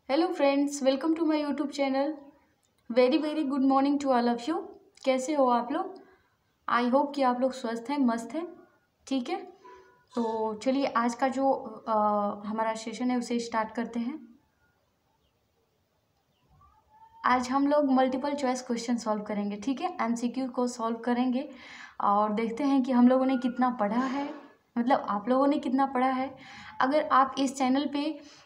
Hello friends, welcome to my YouTube channel. Very very good morning to all of you. कैसे हो आप लोग? I hope कि आप लोग स्वस्थ हैं, मस्त हैं। ठीक है, तो चलिए आज का जो हमारा सेशन है उसे स्टार्ट करते हैं। आज हम लोग मल्टीपल चॉइस क्वेश्चन सॉल्व करेंगे। ठीक है, एमसीक्यू को सॉल्व करेंगे और देखते हैं कि हम लोगों ने कितना पढ़ा है, मतलब आप लोगों ने कितना पढ़ा है। अगर आप इस चैनल पे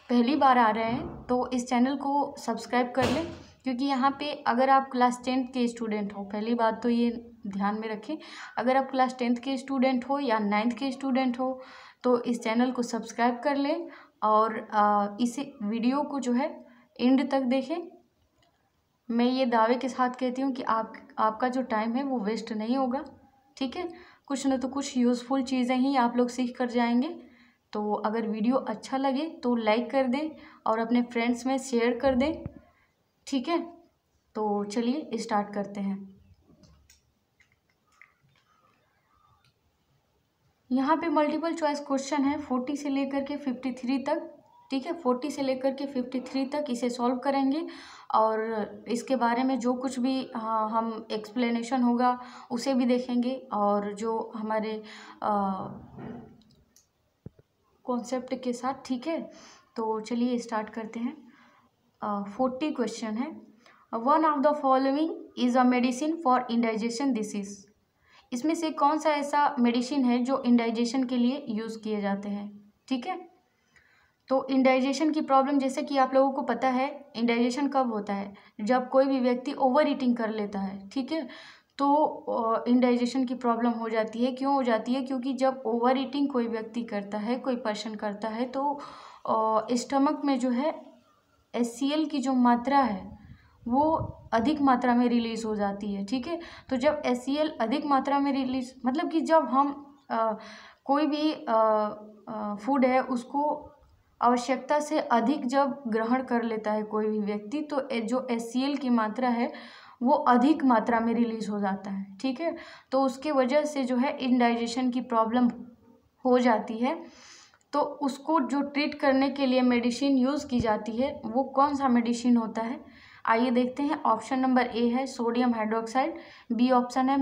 पहली बार आ रहे हैं तो इस चैनल को सब्सक्राइब कर लें, क्योंकि यहाँ पे अगर आप क्लास 10th के स्टूडेंट हो, पहली बात तो ये ध्यान में रखें, अगर आप क्लास 10th के स्टूडेंट हो या 9th के स्टूडेंट हो तो इस चैनल को सब्सक्राइब कर लें और इस वीडियो को जो है एंड तक देखें। मैं ये दावे के साथ कहती हूँ कि आपका जो टाइम है वो वेस्ट नहीं होगा। ठीक है, कुछ न तो कुछ यूज़फुल चीज़ें ही आप लोग सीख कर जाएंगे। तो अगर वीडियो अच्छा लगे तो लाइक कर दें और अपने फ्रेंड्स में शेयर कर दें। ठीक है, तो चलिए स्टार्ट करते हैं। यहाँ पे मल्टीपल चॉइस क्वेश्चन है 40 से लेकर के 53 तक। ठीक है, 40 से लेकर के 53 तक इसे सॉल्व करेंगे और इसके बारे में जो कुछ भी हम एक्सप्लेनेशन होगा उसे भी देखेंगे और जो हमारे कॉन्सेप्ट के साथ। ठीक है, तो चलिए स्टार्ट करते हैं। 40 क्वेश्चन है। One of the following is a medicine for indigestion disease. इसमें से कौन सा ऐसा मेडिसिन है जो इंडाइजेशन के लिए यूज़ किए जाते हैं? ठीक है, तो इंडाइजेशन की प्रॉब्लम, जैसे कि आप लोगों को पता है, इंडाइजेशन कब होता है? जब कोई भी व्यक्ति ओवर ईटिंग कर लेता है। ठीक है, तो इंडाइजेशन की प्रॉब्लम हो जाती है। क्यों हो जाती है? क्योंकि जब ओवर ईटिंग कोई व्यक्ति करता है, कोई पर्सन करता है, तो स्टमक में जो है HCl की जो मात्रा है वो अधिक मात्रा में रिलीज़ हो जाती है। ठीक है, तो जब HCl अधिक मात्रा में रिलीज, मतलब कि जब हम कोई भी फूड है उसको आवश्यकता से अधिक जब ग्रहण कर लेता है कोई भी व्यक्ति, तो जो HCl की मात्रा है वो अधिक मात्रा में रिलीज़ हो जाता है। ठीक है, तो उसके वजह से जो है इंडाइजेशन की प्रॉब्लम हो जाती है। तो उसको जो ट्रीट करने के लिए मेडिसिन यूज़ की जाती है वो कौन सा मेडिसिन होता है? आइए देखते हैं। ऑप्शन नंबर ए है सोडियम हाइड्रोक्साइड, बी ऑप्शन है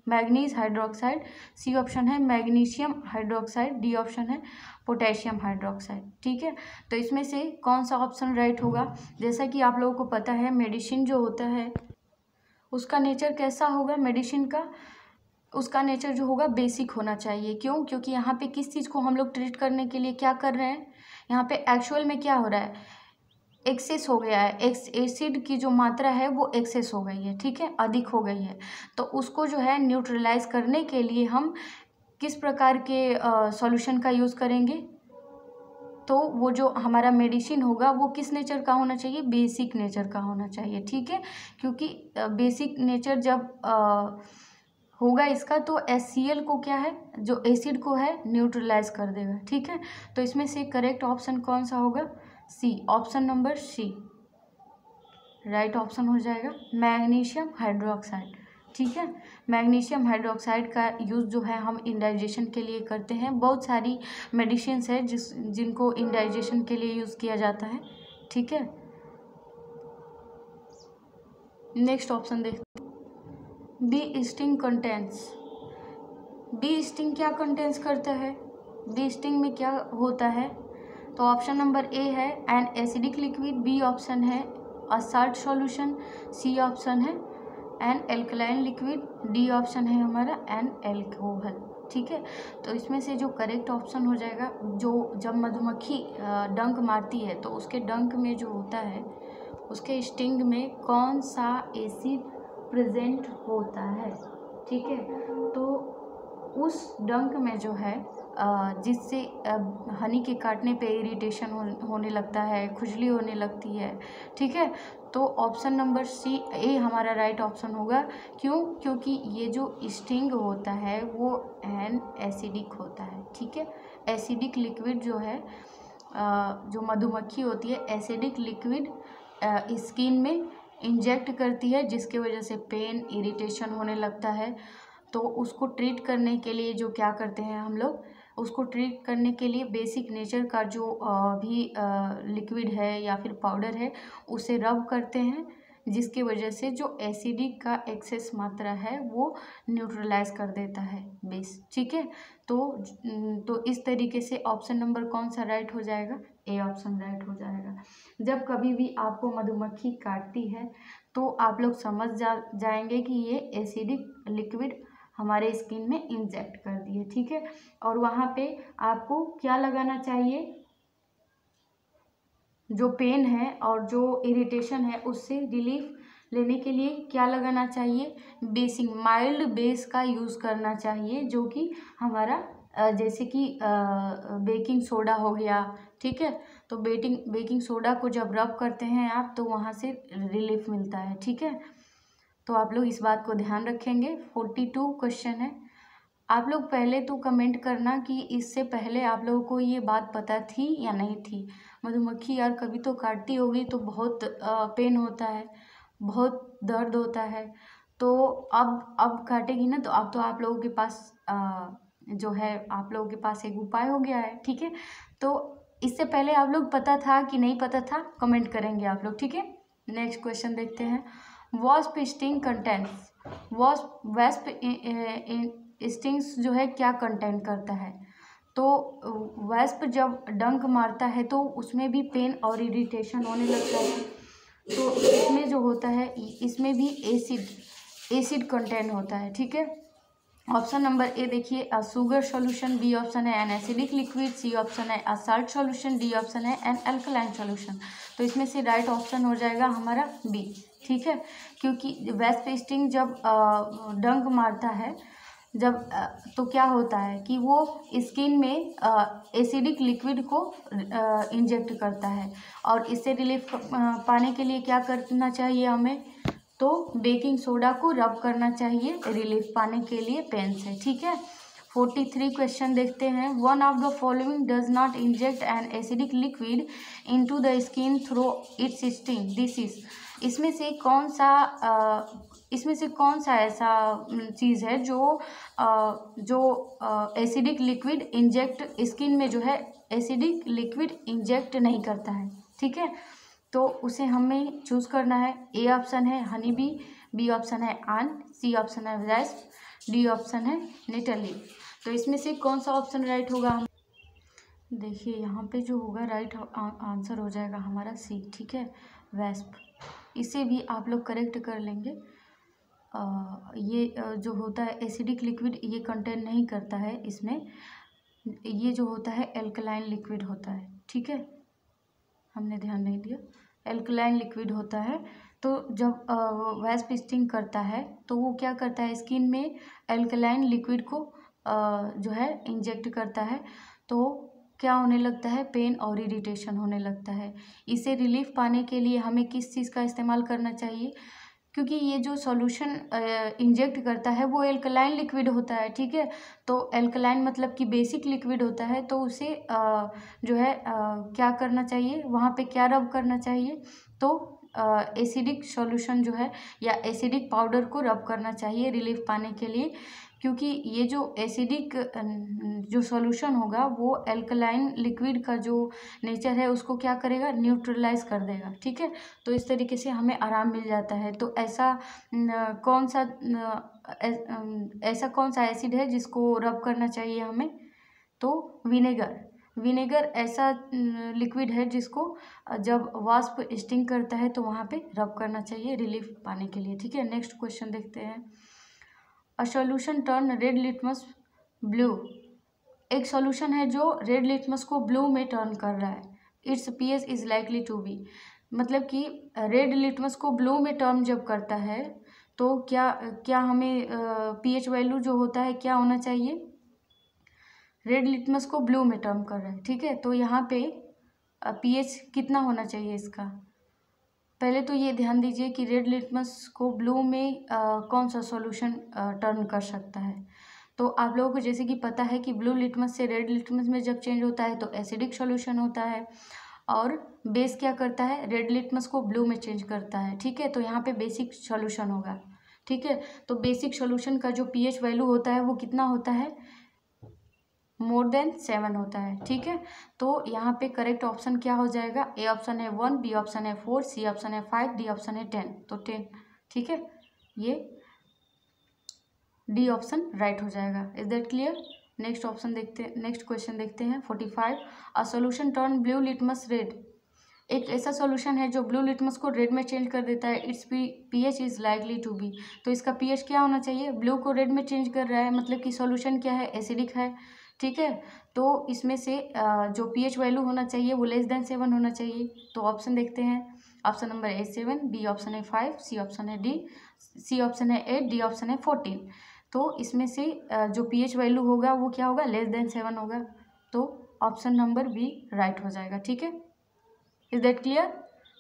मैग्नीज हाइड्रोक्साइड, सी ऑप्शन है मैग्नीशियम हाइड्रोक्साइड, डी ऑप्शन है पोटेशियम हाइड्रोक्साइड। ठीक है, तो इसमें से कौन सा ऑप्शन राइट होगा? जैसा कि आप लोगों को पता है, मेडिसिन जो होता है उसका नेचर कैसा होगा? मेडिसिन का उसका नेचर जो होगा बेसिक होना चाहिए। क्यों? क्योंकि यहाँ पे किस चीज़ को हम लोग ट्रीट करने के लिए क्या कर रहे हैं, यहाँ पे एक्चुअल में क्या हो रहा है, एक्सेस हो गया है, एसिड की जो मात्रा है वो एक्सेस हो गई है। ठीक है, अधिक हो गई है, तो उसको जो है न्यूट्रलाइज करने के लिए हम किस प्रकार के सॉल्यूशन का यूज़ करेंगे? तो वो जो हमारा मेडिसिन होगा वो किस नेचर का होना चाहिए? बेसिक नेचर का होना चाहिए। ठीक है, क्योंकि बेसिक नेचर जब होगा इसका, तो HCl को क्या है, जो एसिड को है न्यूट्रलाइज कर देगा। ठीक है, तो इसमें से करेक्ट ऑप्शन कौन सा होगा? C, option number C right option हो जाएगा, मैग्नीशियम हाइड्रोक्साइड। ठीक है, मैग्नीशियम हाइड्रोक्साइड का यूज़ जो है हम इंडाइजेशन के लिए करते हैं। बहुत सारी मेडिसिन्स है जिनको इंडाइजेशन के लिए यूज़ किया जाता है। ठीक है, नेक्स्ट ऑप्शन देखते हैं। Bee sting contents. Bee sting क्या कंटेंट्स करता है? बी स्टिंग में क्या होता है? तो ऑप्शन नंबर ए है an acidic liquid, B option है a salt solution, C option है an alkaline liquid, D option है हमारा एन एल्कोहल। ठीक है, तो इसमें से जो करेक्ट ऑप्शन हो जाएगा, जो जब मधुमक्खी डंक मारती है तो उसके डंक में जो होता है, उसके स्टिंग में कौन सा एसिड प्रेजेंट होता है? ठीक है, तो उस डंक में जो है जिससे हनी के काटने पे इरिटेशन होने लगता है, खुजली होने लगती है। ठीक है, तो ऑप्शन नंबर सी ए हमारा राइट ऑप्शन होगा। क्यों? क्योंकि ये जो स्टिंग होता है वो एन एसिडिक होता है। ठीक है, एसिडिक लिक्विड जो है, जो मधुमक्खी होती है एसिडिक लिक्विड स्किन में इंजेक्ट करती है, जिसके वजह से पेन इरिटेशन होने लगता है। तो उसको ट्रीट करने के लिए जो क्या करते हैं हम लोग, उसको ट्रीट करने के लिए बेसिक नेचर का जो भी लिक्विड है या फिर पाउडर है उसे रब करते हैं, जिसकी वजह से जो एसिडिक का एक्सेस मात्रा है वो न्यूट्रलाइज कर देता है बेस। ठीक है, तो इस तरीके से ऑप्शन नंबर कौन सा राइट हो जाएगा? ए ऑप्शन राइट हो जाएगा। जब कभी भी आपको मधुमक्खी काटती है तो आप लोग समझ जाएंगे कि ये एसिडिक लिक्विड हमारे स्किन में इंजेक्ट कर दिए। ठीक है, और वहाँ पे आपको क्या लगाना चाहिए? जो पेन है और जो इरिटेशन है उससे रिलीफ लेने के लिए क्या लगाना चाहिए? बेसिंग माइल्ड बेस का यूज़ करना चाहिए, जो कि हमारा जैसे कि बेकिंग सोडा हो गया। ठीक है, तो बेकिंग सोडा को जब रब करते हैं आप तो वहाँ से रिलीफ मिलता है। ठीक है, तो आप लोग इस बात को ध्यान रखेंगे। 42 क्वेश्चन है। आप लोग पहले तो कमेंट करना कि इससे पहले आप लोगों को ये बात पता थी या नहीं थी। मधुमक्खी यार कभी तो काटती होगी तो बहुत पेन होता है, बहुत दर्द होता है। तो अब काटेगी ना, तो अब तो आप लोगों के पास जो है आप लोगों के पास एक उपाय हो गया है। ठीक है, तो इससे पहले आप लोग पता था कि नहीं पता था, कमेंट करेंगे आप लोग। ठीक है, नेक्स्ट क्वेश्चन देखते हैं। Wasp sting contents, wasp stings जो है क्या कंटेंट करता है? तो वॉस्प जब डंक मारता है तो उसमें भी पेन और इरिटेशन होने लगता है। तो इसमें जो होता है इसमें भी एसिड कंटेंट होता है। ठीक है, ऑप्शन नंबर ए देखिए, a sugar solution, B option है an acidic liquid, C option है a salt solution, D option है एन अल्कलाइन सॉल्यूशन। तो इसमें से राइट ऑप्शन हो जाएगा हमारा बी। ठीक है, क्योंकि वॉस्प स्टिंग जब डंक मारता है तो क्या होता है कि वो स्किन में एसिडिक लिक्विड को इंजेक्ट करता है, और इससे रिलीफ पाने के लिए क्या करना चाहिए हमें? तो बेकिंग सोडा को रब करना चाहिए रिलीफ पाने के लिए पेन से। ठीक है, 43 क्वेश्चन देखते हैं। One of the following does not inject N acidic liquid into the skin through it's sting, this is. इसमें से कौन सा ऐसा चीज़ है जो एसिडिक लिक्विड इंजेक्ट स्किन में जो है एसिडिक लिक्विड इंजेक्ट नहीं करता है? ठीक है, तो उसे हमें चूज़ करना है। ए ऑप्शन है हनी बी, बी ऑप्शन है आन, सी ऑप्शन है वेस्प, डी ऑप्शन है निटली। तो इसमें से कौन सा ऑप्शन राइट होगा? देखिए यहाँ पे जो होगा राइट आंसर हो जाएगा हमारा सी। ठीक है, वेस्प। इसे भी आप लोग करेक्ट कर लेंगे। ये जो होता है एसिडिक लिक्विड ये कंटेन नहीं करता है इसमें, ये जो होता है एल्कलाइन लिक्विड होता है। ठीक है, हमने ध्यान नहीं दिया, एल्कलाइन लिक्विड होता है। तो जब वॉस्प स्टिंग करता है तो वो क्या करता है, स्किन में एल्कलाइन लिक्विड को जो है इंजेक्ट करता है, तो क्या होने लगता है? पेन और इरिटेशन होने लगता है। इसे रिलीफ पाने के लिए हमें किस चीज़ का इस्तेमाल करना चाहिए? क्योंकि ये जो सॉल्यूशन इंजेक्ट करता है वो एल्कलाइन लिक्विड होता है। ठीक है, तो एल्कलाइन मतलब कि बेसिक लिक्विड होता है, तो उसे जो है क्या करना चाहिए, वहाँ पे क्या रब करना चाहिए? तो एसिडिक सॉल्यूशन जो है या एसिडिक पाउडर को रब करना चाहिए रिलीफ पाने के लिए, क्योंकि ये जो एसिडिक जो सॉल्यूशन होगा वो एल्कलाइन लिक्विड का जो नेचर है उसको क्या करेगा? न्यूट्रलाइज कर देगा। ठीक है, तो इस तरीके से हमें आराम मिल जाता है। तो ऐसा कौन सा एसिड है जिसको रब करना चाहिए हमें? तो विनेगर ऐसा लिक्विड है जिसको जब वाष्प स्टिंग करता है तो वहाँ पे रब करना चाहिए रिलीफ पाने के लिए। ठीक है, नेक्स्ट क्वेश्चन देखते हैं। A solution turn red litmus blue, एक सॉल्यूशन है जो रेड लिटमस को ब्लू में टर्न कर रहा है। Its pH is likely to be, मतलब कि रेड लिटमस को ब्लू में टर्न जब करता है तो क्या हमें पीएच वैल्यू जो होता है क्या होना चाहिए? रेड लिटमस को ब्लू में टर्न कर रहा है। ठीक है, तो यहाँ पे पीएच कितना होना चाहिए इसका? पहले तो ये ध्यान दीजिए कि रेड लिटमस को ब्लू में कौन सा सॉल्यूशन टर्न कर सकता है। तो आप लोगों को जैसे कि पता है कि ब्लू लिटमस से रेड लिटमस में जब चेंज होता है तो एसिडिक सॉल्यूशन होता है, और बेस क्या करता है? रेड लिटमस को ब्लू में चेंज करता है। ठीक है, तो यहाँ पे बेसिक सॉल्यूशन होगा। ठीक है, तो बेसिक सॉल्यूशन का जो पीएच वैल्यू होता है वो कितना होता है? मोर देन 7 होता है, ठीक है। तो यहाँ पे करेक्ट ऑप्शन क्या हो जाएगा, ए ऑप्शन है 1, बी ऑप्शन है 4, सी ऑप्शन है 5, डी ऑप्शन है 10, तो 10, ठीक है, ये डी ऑप्शन राइट हो जाएगा। Is that clear? Next option देखते, नेक्स्ट क्वेश्चन देखते हैं 45। A solution turn blue litmus red. एक ऐसा सॉल्यूशन है जो ब्लू लिटमस को रेड में चेंज कर देता है। Its pH is likely to be, तो इसका पीएच क्या होना चाहिए, ब्लू को रेड में चेंज कर रहा है, मतलब कि सॉल्यूशन क्या है, एसिडिक है, ठीक है। तो इसमें से जो पीएच वैल्यू होना चाहिए वो लेस देन 7 होना चाहिए। तो ऑप्शन देखते हैं, option number A 7, B option है 5, सी ऑप्शन है डी, सी ऑप्शन है 8, डी ऑप्शन है 14। तो इसमें से जो पीएच वैल्यू होगा वो क्या होगा, लेस देन 7 होगा, तो ऑप्शन नंबर बी राइट हो जाएगा, ठीक है। Is that clear?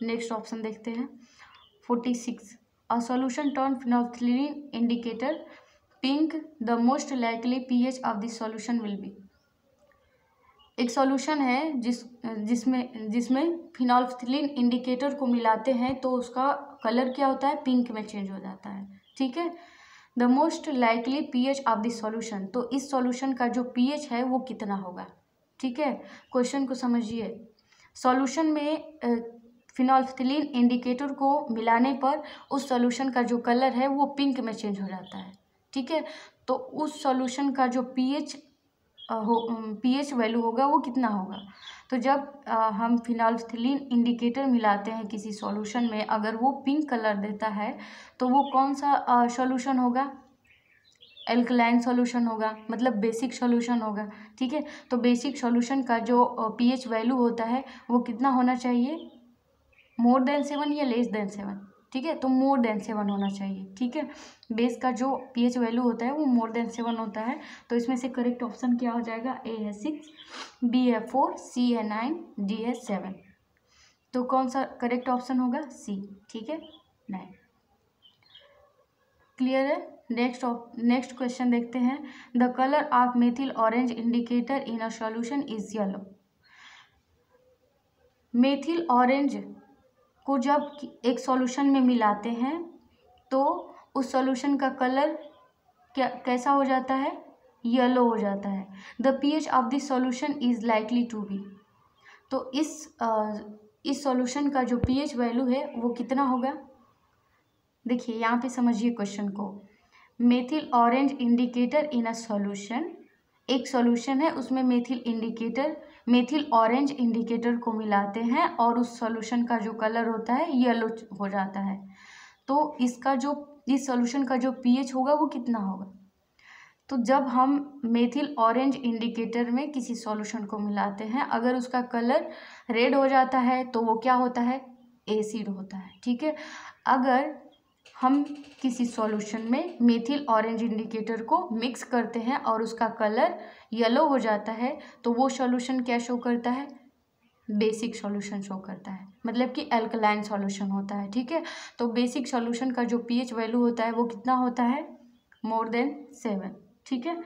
Next option देखते हैं 46। अ solution turn phenolphthalein indicator pink, the most likely pH of this solution will be. एक सॉल्यूशन है जिसमें फिनोल्फथालीन इंडिकेटर को मिलाते हैं तो उसका कलर क्या होता है, पिंक में चेंज हो जाता है, ठीक है। The most likely pH of this solution, तो इस सॉल्यूशन का जो पीएच है वो कितना होगा, ठीक है। क्वेश्चन को समझिए, सॉल्यूशन में फिनोल्फथालीन इंडिकेटर को मिलाने पर उस सॉल्यूशन का जो कलर है वो पिंक में चेंज हो जाता है, ठीक है। तो उस सॉल्यूशन का जो पीएच वैल्यू होगा वो कितना होगा। तो जब हम फिनोल्फथालीन इंडिकेटर मिलाते हैं किसी सॉल्यूशन में, अगर वो पिंक कलर देता है तो वो कौन सा सॉल्यूशन होगा, एल्कलाइन सॉल्यूशन होगा, मतलब बेसिक सॉल्यूशन होगा, ठीक है। तो बेसिक सॉल्यूशन का जो पीएच वैल्यू होता है वो कितना होना चाहिए, मोर देन 7 या लेस देन 7, ठीक है। तो मोर देन 7 होना चाहिए, ठीक है। बेस का जो पीएच वैल्यू होता है वो मोर देन 7 होता है। तो इसमें से करेक्ट ऑप्शन क्या हो जाएगा, ए है 6, बी है 4, सी है 9, डी है 7। तो कौन सा करेक्ट ऑप्शन होगा, सी, ठीक है, 9। क्लियर है? नेक्स्ट क्वेश्चन देखते हैं। The colour of methyl orange indicator in a solution is yellow. Methyl orange को जब एक सॉल्यूशन में मिलाते हैं तो उस सॉल्यूशन का कलर कैसा हो जाता है, येलो हो जाता है। The pH of this solution is likely to be, तो इस सॉल्यूशन का जो पीएच वैल्यू है वो कितना होगा। देखिए यहाँ पे समझिए क्वेश्चन को, methyl orange indicator in a solution, एक सॉल्यूशन है उसमें मेथिल ऑरेंज इंडिकेटर को मिलाते हैं और उस सॉल्यूशन का जो कलर होता है येलो हो जाता है। तो इस सॉल्यूशन का जो पीएच होगा वो कितना होगा। तो जब हम मेथिल ऑरेंज इंडिकेटर में किसी सॉल्यूशन को मिलाते हैं, अगर उसका कलर रेड हो जाता है तो वो क्या होता है, एसिड होता है, ठीक है। अगर हम किसी सॉल्यूशन में मेथिल ऑरेंज इंडिकेटर को मिक्स करते हैं और उसका कलर येलो हो जाता है तो वो सॉल्यूशन क्या शो करता है, बेसिक सॉल्यूशन शो करता है, मतलब कि अल्कलाइन सॉल्यूशन होता है, ठीक है। तो बेसिक सॉल्यूशन का जो पीएच वैल्यू होता है वो कितना होता है, मोर देन 7, ठीक है।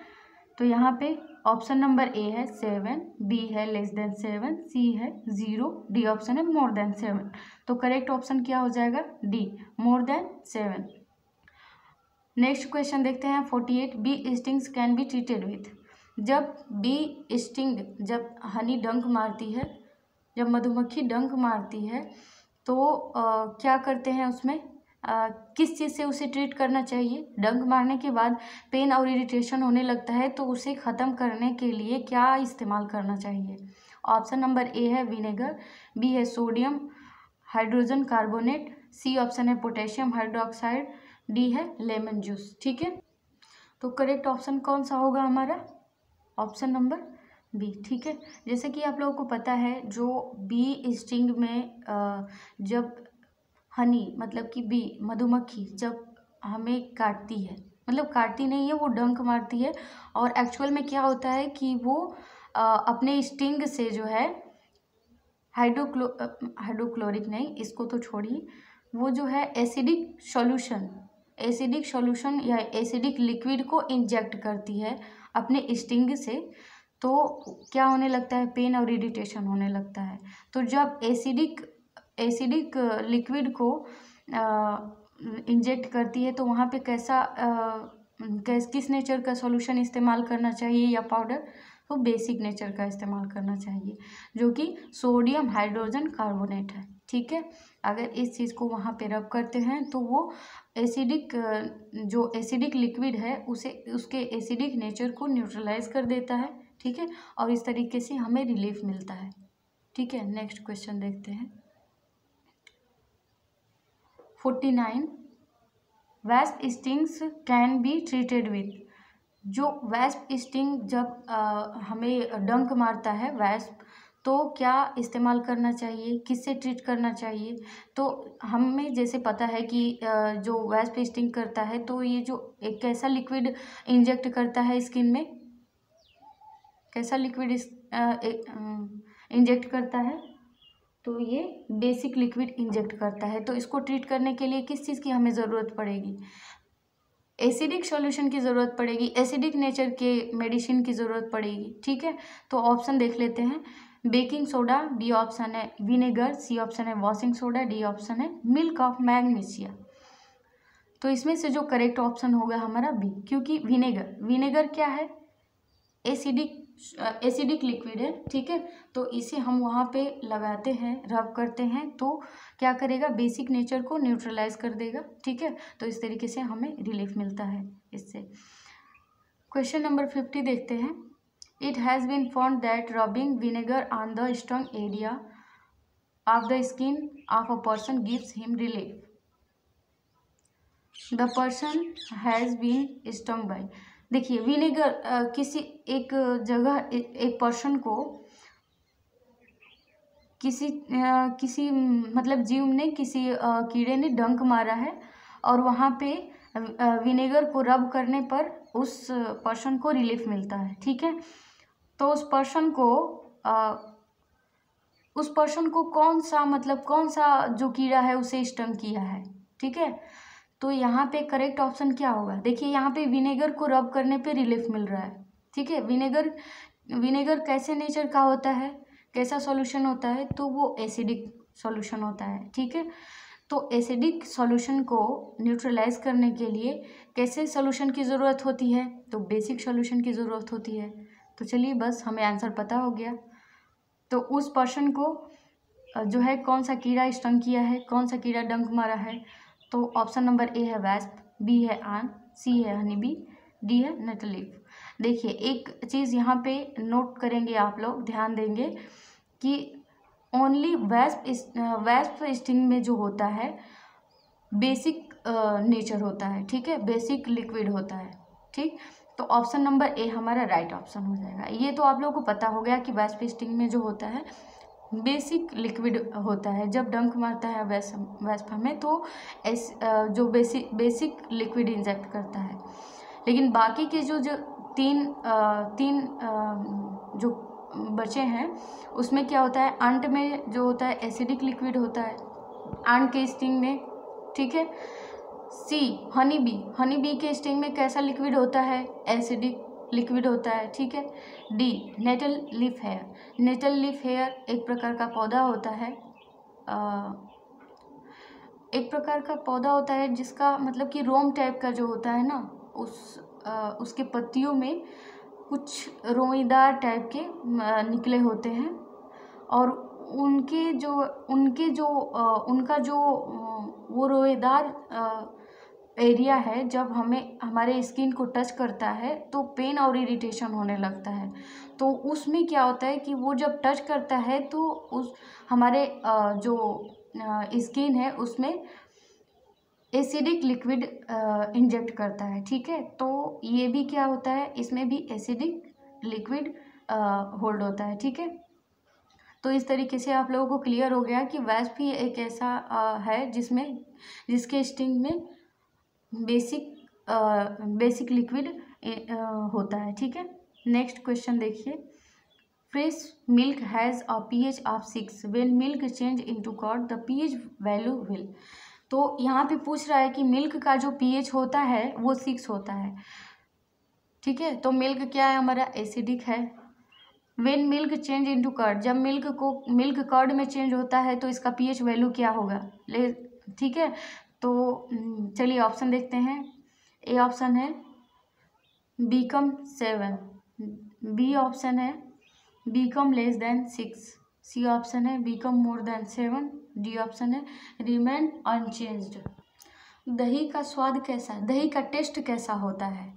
तो यहाँ पे ऑप्शन नंबर ए है 7, बी है लेस देन 7, सी है 0, डी ऑप्शन है मोर देन 7। तो करेक्ट ऑप्शन क्या हो जाएगा, D, more than 7। Next question देखते हैं 48। Bee stings can be treated with. जब बी स्टिंग, जब हनी डंक मारती है, जब मधुमक्खी डंक मारती है तो क्या करते हैं उसमें, किस चीज़ से उसे ट्रीट करना चाहिए। डंक मारने के बाद पेन और इरिटेशन होने लगता है तो उसे ख़त्म करने के लिए क्या इस्तेमाल करना चाहिए। ऑप्शन नंबर ए है विनेगर, बी है sodium hydrogen carbonate, C option है पोटेशियम हाइड्रोक्साइड, डी है लेमन जूस, ठीक है। तो करेक्ट ऑप्शन कौन सा होगा हमारा, ऑप्शन नंबर बी, ठीक है। जैसे कि आप लोगों को पता है, जो बी स्टिंग में जब हनी मतलब कि बी मधुमक्खी जब हमें काटती है, मतलब काटती नहीं है, वो डंक मारती है, और एक्चुअल में क्या होता है कि वो अपने स्टिंग से जो है हाइड्रोक्लोरिक नहीं, इसको तो छोड़िए, वो जो है एसिडिक सॉल्यूशन या एसिडिक लिक्विड को इंजेक्ट करती है अपने स्टिंग से, तो क्या होने लगता है, पेन और इरिटेशन होने लगता है। तो जब एसिडिक लिक्विड को इंजेक्ट करती है तो वहाँ पे किस नेचर का सॉल्यूशन इस्तेमाल करना चाहिए या पाउडर, तो बेसिक नेचर का इस्तेमाल करना चाहिए, जो कि सोडियम हाइड्रोजन कार्बोनेट है। ठीक है, अगर इस चीज़ को वहाँ पे रब करते हैं तो वो एसिडिक जो एसिडिक लिक्विड है उसे उसके एसिडिक नेचर को न्यूट्रलाइज कर देता है। ठीक है, और इस तरीके से हमें रिलीफ मिलता है। ठीक है, नेक्स्ट क्वेश्चन देखते हैं। 49 wasp stings can be treated with. जो वैस्प स्टिंग जब हमें डंक मारता है वैस्प, तो क्या इस्तेमाल करना चाहिए, किससे ट्रीट करना चाहिए? तो हमें जैसे पता है कि जो वैस्प स्टिंग करता है तो ये जो एक कैसा लिक्विड इंजेक्ट करता है स्किन में, कैसा लिक्विड इंजेक्ट करता है? तो ये बेसिक लिक्विड इंजेक्ट करता है। तो इसको ट्रीट करने के लिए किस चीज़ की हमें ज़रूरत पड़ेगी? एसिडिक सॉल्यूशन की ज़रूरत पड़ेगी, एसिडिक नेचर के मेडिसिन की ज़रूरत पड़ेगी। ठीक है, तो ऑप्शन देख लेते हैं। बेकिंग सोडा, बी ऑप्शन है विनेगर, सी ऑप्शन है वॉशिंग सोडा, डी ऑप्शन है मिल्क ऑफ मैग्नीशिया। तो इसमें से जो करेक्ट ऑप्शन होगा हमारा बी, क्योंकि विनेगर क्या है? एसिडिक लिक्विड है। ठीक है, तो इसे हम वहाँ पे लगाते हैं, रब करते हैं, तो क्या करेगा? बेसिक नेचर को न्यूट्रलाइज कर देगा। ठीक है, तो इस तरीके से हमें रिलीफ मिलता है इससे। क्वेश्चन नंबर 50 देखते हैं। It has been found that rubbing vinegar on the stung area of the skin of a person gives him relief. The person has been stung by. देखिए, विनेगर किसी एक जगह एक पर्सन को किसी मतलब जीव ने, किसी कीड़े ने डंक मारा है और वहाँ पे विनेगर को रब करने पर उस पर्सन को रिलीफ मिलता है। ठीक है, तो उस पर्सन को कौन सा जो कीड़ा है उसे स्टंग किया है। ठीक है, तो यहाँ पे करेक्ट ऑप्शन क्या होगा? देखिए, यहाँ पे विनेगर को रब करने पे रिलीफ मिल रहा है। ठीक है, विनेगर कैसे नेचर का होता है, कैसा सॉल्यूशन होता है? तो वो एसिडिक सॉल्यूशन होता है। ठीक है, तो एसिडिक सॉल्यूशन को न्यूट्रलाइज करने के लिए कैसे सॉल्यूशन की ज़रूरत होती है? तो बेसिक सॉल्यूशन की ज़रूरत होती है। तो चलिए, बस हमें आंसर पता हो गया। तो उस पर्सन को जो है कौन सा कीड़ा स्टंग किया है, कौन सा कीड़ा डंक मारा है? तो ऑप्शन नंबर ए है वैस्प, बी है आन, सी है हनी बी, डी है नेटल लीफ। देखिए, एक चीज़ यहाँ पे नोट करेंगे, आप लोग ध्यान देंगे कि ओनली वैस्प स्टिंग में जो होता है बेसिक नेचर होता है। ठीक है, बेसिक लिक्विड होता है। ठीक, तो ऑप्शन नंबर ए हमारा राइट ऑप्शन हो जाएगा। ये तो आप लोगों को पता हो गया कि वैस्प स्टिंग में जो होता है बेसिक लिक्विड होता है। जब डंक मारता है वैस्प हमें, तो जो बेसिक लिक्विड इंजेक्ट करता है। लेकिन बाकी के जो तीन जो बचे हैं उसमें क्या होता है? अंट में जो होता है एसिडिक लिक्विड होता है, अंट के स्टिंग में। ठीक है, सी हनी बी के स्टिंग में कैसा लिक्विड होता है? एसिडिक लिक्विड होता है। ठीक है, डी नेटल लीफ हेयर एक प्रकार का पौधा होता है, जिसका मतलब कि रोम टाइप का जो होता है ना, उसके पत्तियों में कुछ रोईदार टाइप के निकले होते हैं, और उनका जो वो रोएदार एरिया है, जब हमारे स्किन को टच करता है तो पेन और इरिटेशन होने लगता है। तो उसमें क्या होता है कि वो जब टच करता है तो हमारे जो स्किन है उसमें एसिडिक लिक्विड इंजेक्ट करता है। ठीक है, तो ये भी क्या होता है? इसमें भी एसिडिक लिक्विड होल्ड होता है। ठीक है, तो इस तरीके से आप लोगों को क्लियर हो गया कि वैस्प ही एक ऐसा है जिसके स्टिंग में बेसिक लिक्विड होता है। ठीक है, नेक्स्ट क्वेश्चन देखिए। Fresh milk has a pH of 6 when milk change into curd the pH value will. तो यहाँ पे पूछ रहा है कि मिल्क का जो pH होता है वो 6 होता है। ठीक है, तो मिल्क क्या है? हमारा एसिडिक है। When milk change into curd, जब मिल्क कर्ड में चेंज होता है तो इसका pH वैल्यू क्या होगा? ठीक है, तो चलिए ऑप्शन देखते हैं। ए ऑप्शन है बीकम 7, बी ऑप्शन है become less than 6, C option है become more than 7, D option है रिमेन अनचेंज्ड। दही का स्वाद कैसा है, दही का टेस्ट कैसा होता है?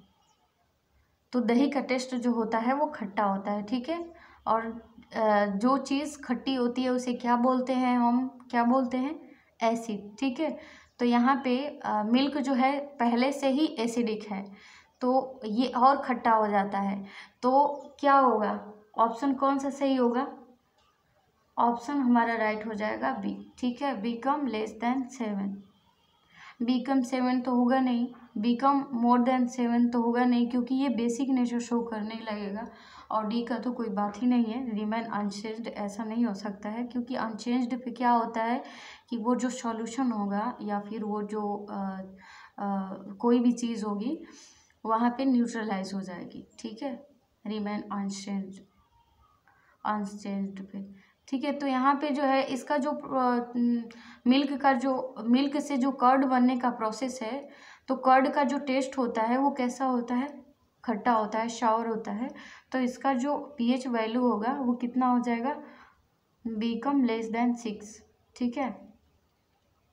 तो दही का टेस्ट जो होता है वो खट्टा होता है, ठीक है। और जो चीज़ खट्टी होती है उसे क्या बोलते हैं, हम क्या बोलते हैं? एसिड, ठीक है। तो यहाँ पे मिल्क जो है पहले से ही एसिडिक है, तो ये और खट्टा हो जाता है, तो क्या होगा? ऑप्शन कौन सा सही होगा? ऑप्शन हमारा राइट हो जाएगा बी, ठीक है, बिकम लेस देन 7। बिकम 7 तो होगा नहीं, बिकम मोर देन 7 तो होगा नहीं, क्योंकि ये बेसिक नेचर शो करने लगेगा। और डी का तो कोई बात ही नहीं है, रिमेन अनचेंज्ड ऐसा नहीं हो सकता है, क्योंकि अनचेंज्ड पे क्या होता है कि वो जो सॉल्यूशन होगा या फिर वो जो कोई भी चीज़ होगी वहाँ पे न्यूट्रलाइज हो जाएगी, ठीक है। रिमेन अनचेंज्ड, अनचेंज्ड पे, ठीक है। तो यहाँ पे जो है इसका जो मिल्क से जो कर्ड बनने का प्रोसेस है, तो कर्ड का जो टेस्ट होता है वो कैसा होता है? खट्टा होता है, शावर होता है। तो इसका जो पीएच वैल्यू होगा वो कितना हो जाएगा? बिकम लेस देन 6, ठीक है।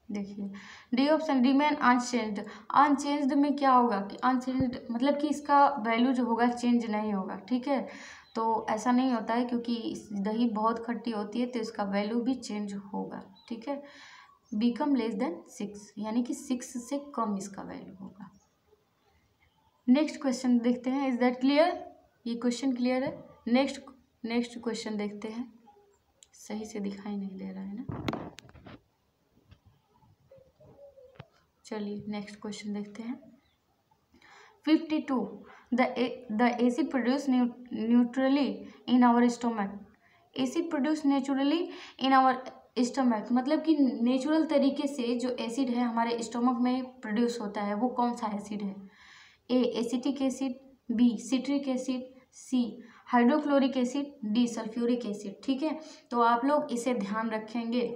देखिए D option remain unchanged. Unchanged में क्या होगा कि अनचेंज्ड मतलब कि इसका वैल्यू जो होगा चेंज नहीं होगा, ठीक है। तो ऐसा नहीं होता है, क्योंकि दही बहुत खट्टी होती है तो इसका वैल्यू भी चेंज होगा, ठीक है। बिकम लेस देन 6 यानी कि 6 से कम इसका वैल्यू होगा। नेक्स्ट क्वेश्चन देखते हैं, इज दैट क्लियर? ये क्वेश्चन क्लियर है? नेक्स्ट क्वेश्चन देखते हैं। सही से दिखाई नहीं दे रहा है ना, चलिए नेक्स्ट क्वेश्चन देखते हैं। 52 the acid produced neutrally in our stomach। Acid produce naturally in our stomach, मतलब कि नेचुरल तरीके से जो एसिड है हमारे स्टमक में प्रोड्यूस होता है, वो कौन सा एसिड है? A acetic acid, B citric acid, C hydrochloric acid, D sulphuric acid, ठीक है। तो आप लोग इसे ध्यान रखेंगे,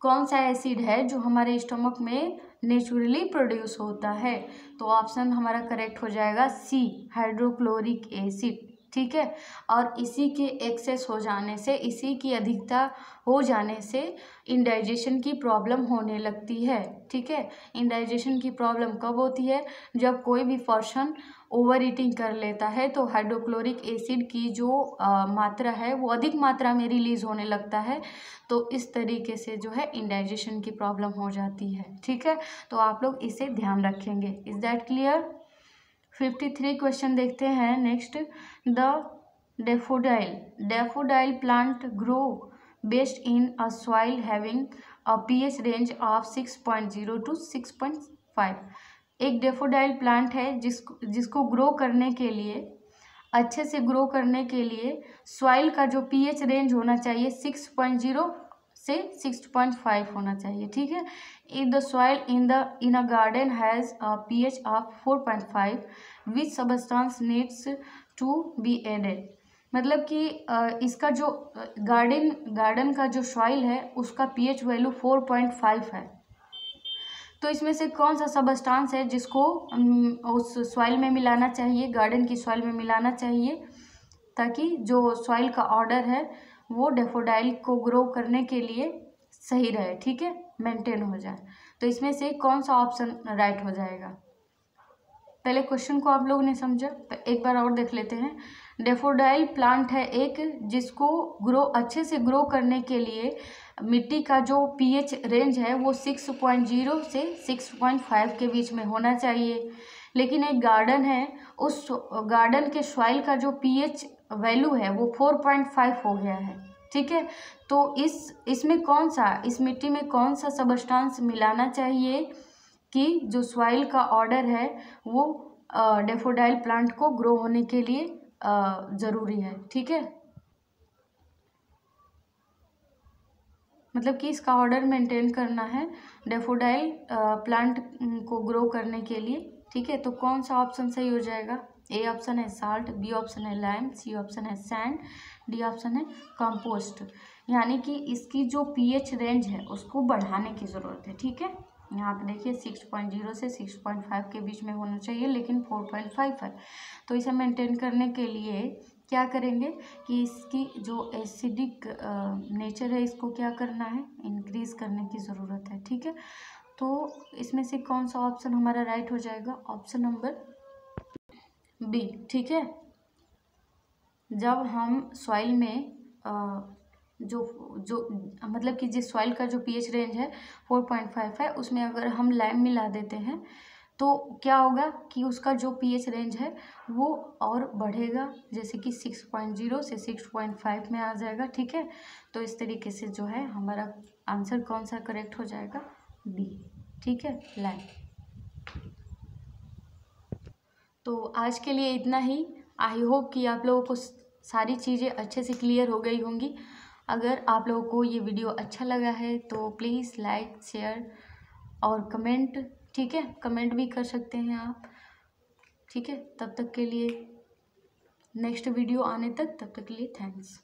कौन सा एसिड है जो हमारे स्टमक में नेचुरली प्रोड्यूस होता है? तो ऑप्शन हमारा करेक्ट हो जाएगा सी हाइड्रोक्लोरिक एसिड, ठीक है। और इसी के एक्सेस हो जाने से, इसी की अधिकता हो जाने से इंडाइजेशन की प्रॉब्लम होने लगती है, ठीक है। इंडाइजेशन की प्रॉब्लम कब होती है? जब कोई भी पर्सन ओवर ईटिंग कर लेता है, तो हाइड्रोक्लोरिक एसिड की जो मात्रा है वो अधिक मात्रा में रिलीज होने लगता है, तो इस तरीके से जो है इंडाइजेशन की प्रॉब्लम हो जाती है, ठीक है। तो आप लोग इसे ध्यान रखेंगे। Is that clear? 53 क्वेश्चन देखते हैं next. The daffodil plant grow best in a soil having a pH range of 6.0 to 6.5। एक डेफोडाइल प्लांट है जिसको ग्रो करने के लिए, अच्छे से ग्रो करने के लिए सॉइल का जो पीएच रेंज होना चाहिए 6.0 से 6.5 होना चाहिए, ठीक है। If the soil in a garden has a pH of 4.5 which substance needs to be added. मतलब कि इसका जो गार्डन का जो सॉइल है उसका pH वैल्यू 4.5 है, तो इसमें से कौन सा सबस्टांस है जिसको उस सॉइल में मिलाना चाहिए, गार्डन की सॉइल में मिलाना चाहिए, ताकि जो सॉइल का ऑर्डर है वो डेफोडाइल को ग्रो करने के लिए सही रहे, ठीक है, मेंटेन हो जाए। तो इसमें से कौन सा ऑप्शन राइट हो जाएगा? पहले क्वेश्चन को आप लोगों ने समझा, एक बार और देख लेते हैं। डेफोडाइल प्लांट है एक जिसको अच्छे से ग्रो करने के लिए मिट्टी का जो पीएच रेंज है वो 6.0 से 6.5 के बीच में होना चाहिए। लेकिन एक गार्डन है, उस गार्डन के सॉइल का जो पीएच वैल्यू है वो 4.5 हो गया है, ठीक है। तो इसमें इस मिट्टी में कौन सा सबस्टांस मिलाना चाहिए कि जो सॉइल का ऑर्डर है वो डेफोडाइल प्लांट को ग्रो होने के लिए ज़रूरी है, ठीक है। मतलब कि इसका ऑर्डर मेंटेन करना है डेफोडाइल प्लांट को ग्रो करने के लिए, ठीक है। तो कौन सा ऑप्शन सही हो जाएगा? ए ऑप्शन है साल्ट, बी ऑप्शन है लाइम, सी ऑप्शन है सैंड, डी ऑप्शन है कंपोस्ट। यानी कि इसकी जो पीएच रेंज है उसको बढ़ाने की ज़रूरत है, ठीक है। यहाँ पे देखिए 6.0 से 6.5 के बीच में होना चाहिए, लेकिन 4.5 है, तो इसे मेंटेन करने के लिए क्या करेंगे कि इसकी जो एसिडिक नेचर है इसको क्या करना है, इंक्रीज करने की ज़रूरत है। ठीक है, तो इसमें से कौन सा ऑप्शन हमारा राइट हो जाएगा, ऑप्शन नंबर बी। ठीक है, जब हम सॉइल में जो जो मतलब कि जिस सॉइल का जो पीएच रेंज है 4.5 है, उसमें अगर हम लाइम मिला देते हैं तो क्या होगा कि उसका जो पीएच रेंज है वो और बढ़ेगा, जैसे कि 6.0 से 6.5 में आ जाएगा। ठीक है, तो इस तरीके से जो है हमारा आंसर कौन सा करेक्ट हो जाएगा, बी। ठीक है, लाइम। तो आज के लिए इतना ही। आई होप कि आप लोगों को सारी चीज़ें अच्छे से क्लियर हो गई होंगी। अगर आप लोगों को ये वीडियो अच्छा लगा है तो प्लीज़ लाइक, शेयर और कमेंट। ठीक है, कमेंट भी कर सकते हैं आप। ठीक है, तब तक के लिए नेक्स्ट वीडियो आने तक, तब तक के लिए थैंक्स।